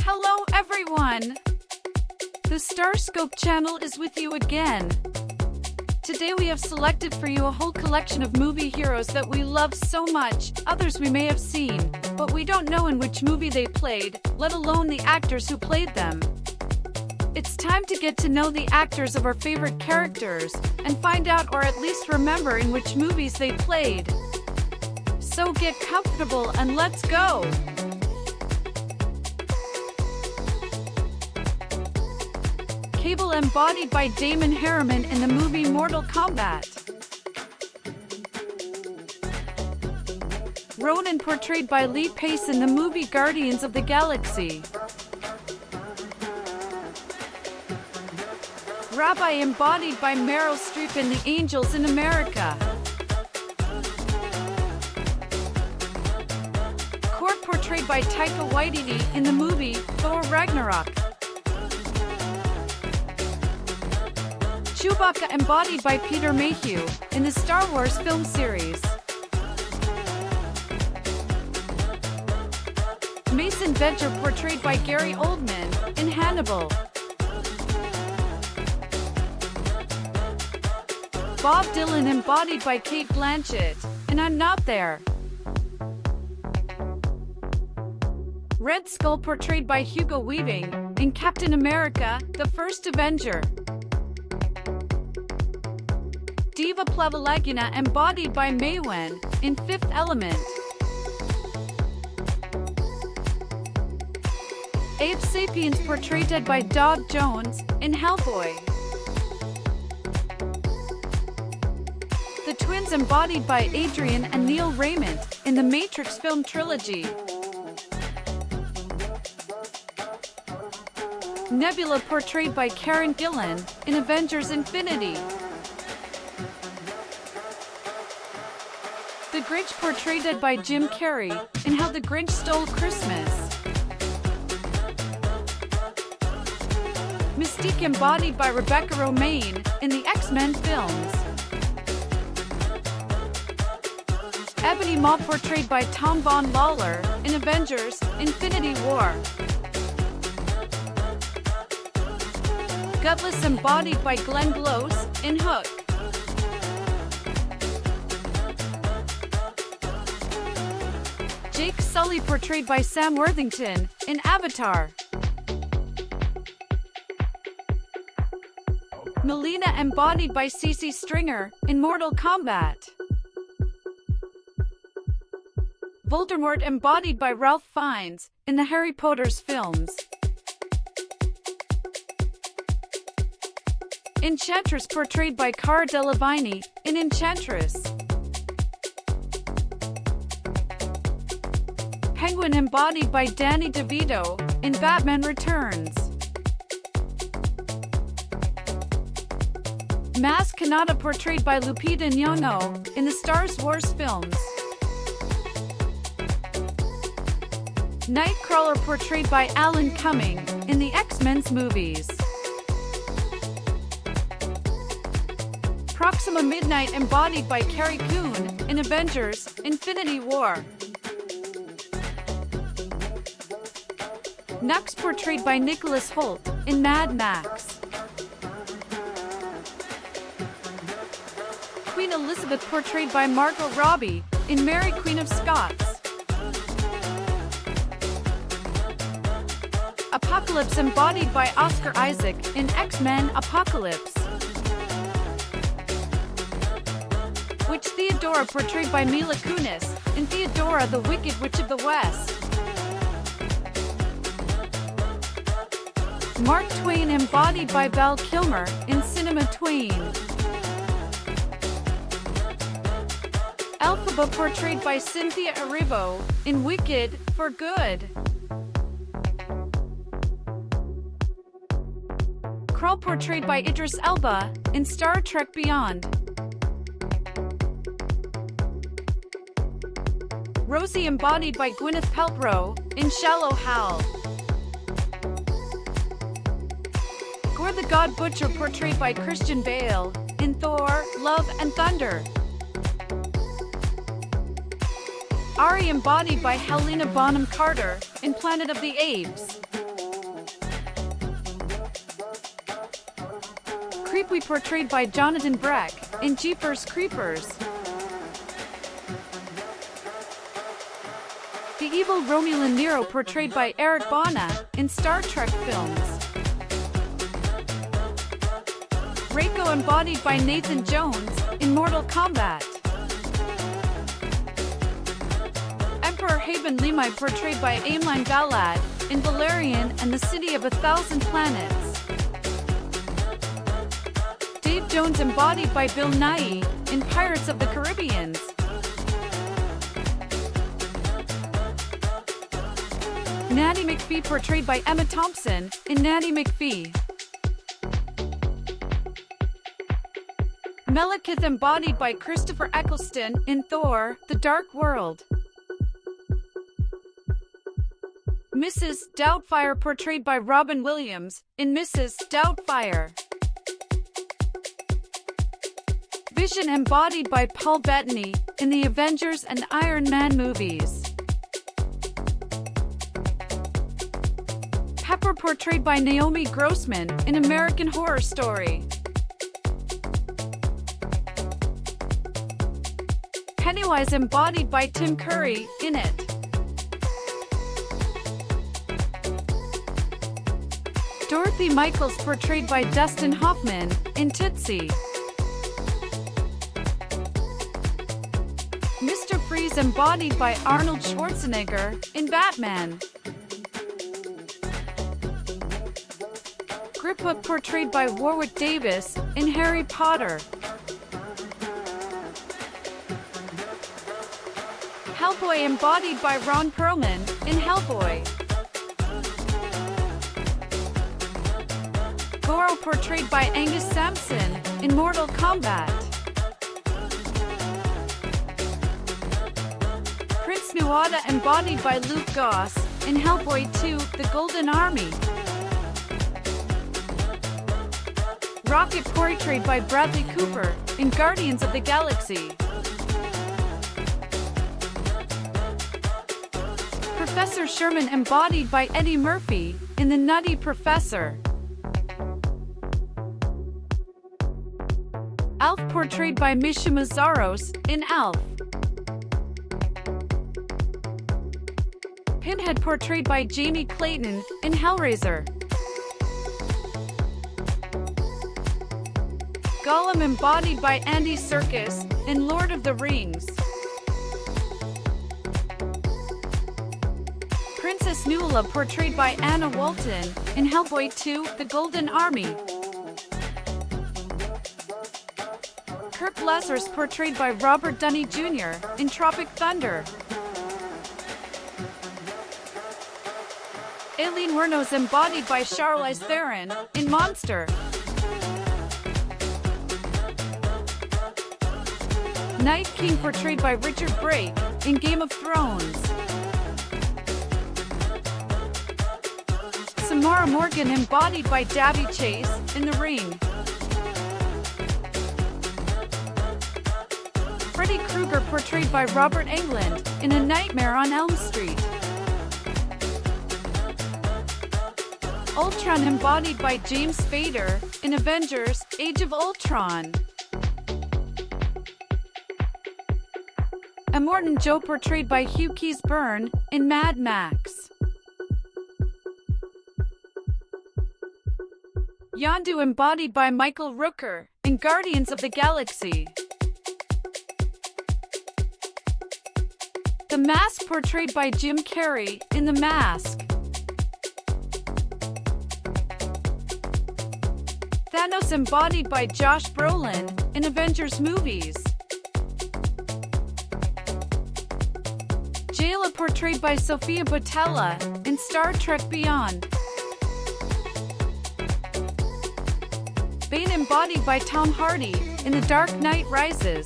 Hello everyone! The StarScope channel is with you again. Today we have selected for you a whole collection of movie heroes that we love so much, others we may have seen, but we don't know in which movie they played, let alone the actors who played them. It's time to get to know the actors of our favorite characters, and find out or at least remember in which movies they played. So get comfortable and let's go! Cable embodied by Damon Harriman in the movie Mortal Kombat. Ronan portrayed by Lee Pace in the movie Guardians of the Galaxy. Rabbi embodied by Meryl Streep in The Angels in America. Korg portrayed by Taika Waititi in the movie Thor Ragnarok. Chewbacca embodied by Peter Mayhew in the Star Wars film series. Mason Venture portrayed by Gary Oldman in Hannibal. Bob Dylan embodied by Cate Blanchett in I'm Not There. Red Skull portrayed by Hugo Weaving in Captain America: The First Avenger. Diva Plavalaguna embodied by Mei Wen in Fifth Element. Abe Sapiens portrayed by Doug Jones in Hellboy. The twins embodied by Adrian and Neil Raymond in the Matrix film trilogy. Nebula portrayed by Karen Gillan in Avengers Infinity. The Grinch portrayed by Jim Carrey in How the Grinch Stole Christmas. Mystique embodied by Rebecca Romijn in the X-Men films. Ebony Maw portrayed by Tom Von Lawler in Avengers Infinity War. Gutless embodied by Glenn Close in Hook. Jake Sully portrayed by Sam Worthington in Avatar. Melina embodied by Cece Stringer in Mortal Kombat. Voldemort embodied by Ralph Fiennes in the Harry Potter's films. Enchantress portrayed by Cara Delevingne in Enchantress. Penguin embodied by Danny DeVito in Batman Returns. Maz Kanata portrayed by Lupita Nyong'o in the Star Wars films. Nightcrawler portrayed by Alan Cumming in the X-Men's movies. Proxima Midnight embodied by Carrie Coon in Avengers Infinity War. Nux portrayed by Nicholas Hoult in Mad Max. Queen Elizabeth portrayed by Margot Robbie in Mary Queen of Scots. Apocalypse embodied by Oscar Isaac in X-Men Apocalypse. Witch Theodora portrayed by Mila Kunis in Theodora the Wicked Witch of the West. Mark Twain embodied by Val Kilmer in Cinema Twain. Elphaba portrayed by Cynthia Erivo in Wicked for Good. Krull portrayed by Idris Elba in Star Trek Beyond. Rosie embodied by Gwyneth Paltrow in Shallow Hal. Gore the God Butcher portrayed by Christian Bale in Thor, Love and Thunder. Ari embodied by Helena Bonham Carter in Planet of the Apes. Ripley portrayed by Jonathan Breck in Jeepers Creepers. The evil Romulan Nero portrayed by Eric Bana in Star Trek films. Reiko embodied by Nathan Jones in Mortal Kombat. Emperor Haven Lemai portrayed by Aimline Galad in Valerian and the City of a Thousand Planets. Dave Jones embodied by Bill Nighy in Pirates of the Caribbean. Natty McPhee portrayed by Emma Thompson in Natty McPhee. Malekith embodied by Christopher Eccleston in Thor: The Dark World. Mrs. Doubtfire portrayed by Robin Williams in Mrs. Doubtfire. Vision embodied by Paul Bettany in the Avengers and Iron Man movies. Pepper portrayed by Naomi Grossman in American Horror Story. Pennywise embodied by Tim Curry in It. Dorothy Michaels portrayed by Dustin Hoffman in Tootsie. Mr. Freeze embodied by Arnold Schwarzenegger in Batman. Griphook portrayed by Warwick Davis in Harry Potter. Hellboy embodied by Ron Perlman in Hellboy. Goro portrayed by Angus Sampson in Mortal Kombat. Prince Nuada embodied by Luke Goss in Hellboy 2: The Golden Army. Rocket portrayed by Bradley Cooper in Guardians of the Galaxy. Professor Sherman embodied by Eddie Murphy in The Nutty Professor. Alf portrayed by Misha Mazzaros in Alf. Pinhead portrayed by Jamie Clayton in Hellraiser. Gollum embodied by Andy Serkis in Lord of the Rings. Princess Nuala portrayed by Anna Walton in Hellboy 2: The Golden Army. Kirk Lazarus portrayed by Robert Downey Jr. in Tropic Thunder. Aileen Wuornos embodied by Charlize Theron in Monster. Night King portrayed by Richard Brake in Game of Thrones. Samara Morgan embodied by Davy Chase in The Ring. Freddy Krueger portrayed by Robert Englund in A Nightmare on Elm Street. Ultron embodied by James Spader in Avengers: Age of Ultron. Immortan Joe portrayed by Hugh Keays-Byrne in Mad Max. Yondu embodied by Michael Rooker in Guardians of the Galaxy. The Mask portrayed by Jim Carrey in The Mask. Thanos embodied by Josh Brolin in Avengers movies. Jayla portrayed by Sofia Boutella in Star Trek Beyond. Bane embodied by Tom Hardy in The Dark Knight Rises.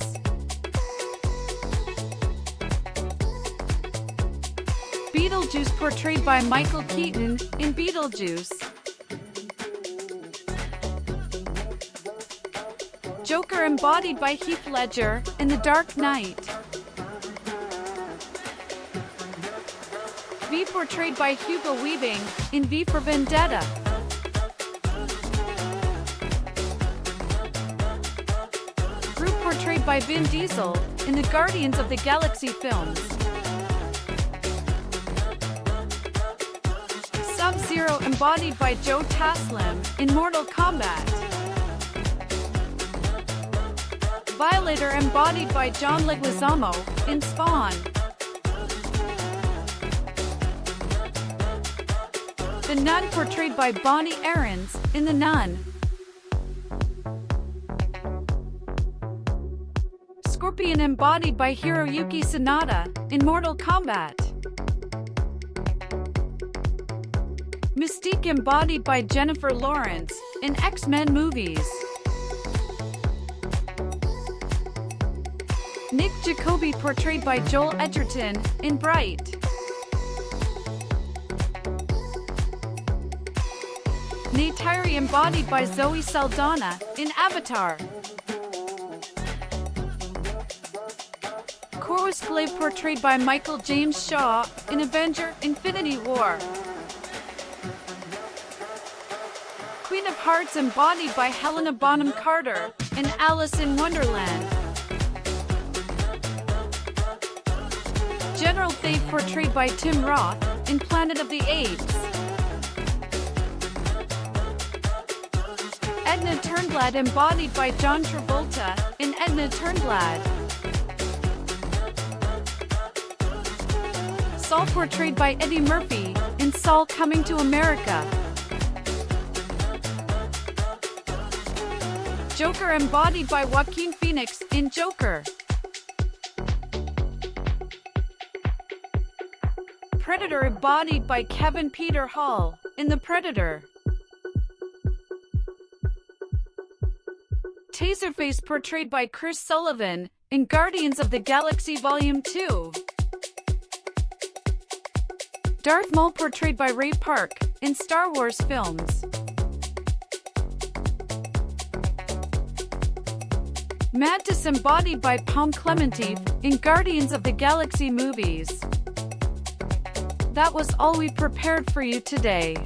Beetlejuice portrayed by Michael Keaton in Beetlejuice. Joker embodied by Heath Ledger in The Dark Knight. V portrayed by Hugo Weaving in V for Vendetta. by Vin Diesel in the Guardians of the Galaxy films. Sub-Zero embodied by Joe Taslim in Mortal Kombat. Violator embodied by John Leguizamo in Spawn. The Nun portrayed by Bonnie Aarons in The Nun. Scorpion embodied by Hiroyuki Sanada in Mortal Kombat. Mystique embodied by Jennifer Lawrence in X-Men movies. Nick Jacoby portrayed by Joel Edgerton in Bright. Neytiri embodied by Zoe Saldana in Avatar. Corvus Glaive portrayed by Michael James Shaw in Avenger Infinity War. Queen of Hearts embodied by Helena Bonham Carter in Alice in Wonderland. General Thade portrayed by Tim Roth in Planet of the Apes. Edna Turnblad embodied by John Travolta in Edna Turnblad. Saul portrayed by Eddie Murphy in Saul Coming to America. Joker embodied by Joaquin Phoenix in Joker. Predator embodied by Kevin Peter Hall in The Predator. Taserface portrayed by Chris Sullivan in Guardians of the Galaxy Volume 2. Darth Maul portrayed by Ray Park in Star Wars films. Mantis embodied by Palm Clemente in Guardians of the Galaxy movies. That was all we prepared for you today.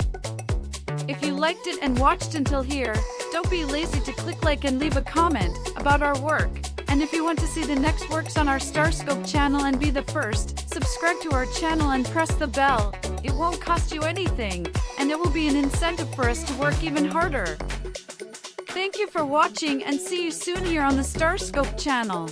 If you liked it and watched until here, don't be lazy to click like and leave a comment about our work. And if you want to see the next works on our StarScope channel and be the first, subscribe to our channel and press the bell. It won't cost you anything, and it will be an incentive for us to work even harder. Thank you for watching and see you soon here on the StarScope channel.